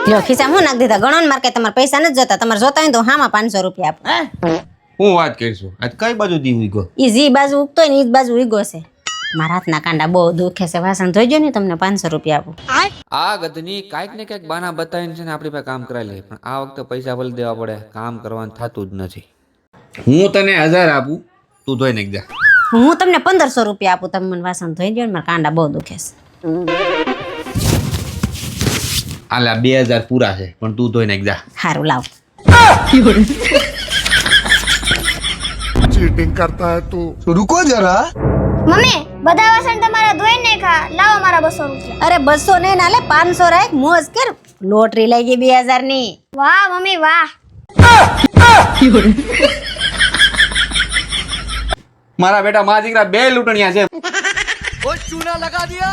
લ્યો ખિસ્સા હું નાખ દીધા ગણો ને માર કઈ તમારા પૈસા નથી જોતા તમારે જોતા હોય તો હામાં 500 રૂપિયા આપો હું વાત કરીશું આજ કઈ બાજુ દીવું ગયો ઈ જી બાજુ ઉગતો હોય ને ઈ બાજુ ઉગો છે મારા હાથના કાંડા બહુ દુખે છે વાસણ ધોઈજો ને તમને 500 રૂપિયા આપું આ ગધની કાંઈક ને કાંઈક બાના બતાવીને છે ને આપણી પાસે કામ કરાવી લે પણ આ વખતે પૈસા ભલે દેવા પડે કામ કરવાનું થતું જ નથી. હું તને 1000 આપું તું ધોઈ નાખ જા. હું તમને 1500 રૂપિયા આપું તમે મને વાસણ ધોઈ દો ને મારા કાંડા બહુ દુખે છે આલા 2000 પૂરા છે પણ તું ધોઈ નાખ જા. સારું લાવ चीटिंग करता है तू रुको जरा મમ્મી બધા વાસણ તમારા ધોઈ નાખા લાવો મારા 200 રૂપિયા અરે 200 ને નાલે 500 રાખ મોજ કર લોટરી લઈ ગઈ 2000 ની વાહ મમ્મી વાહ મારા બેટા મારા દીકરા 2 લૂંટણિયા છે. वो चूना लगा दिया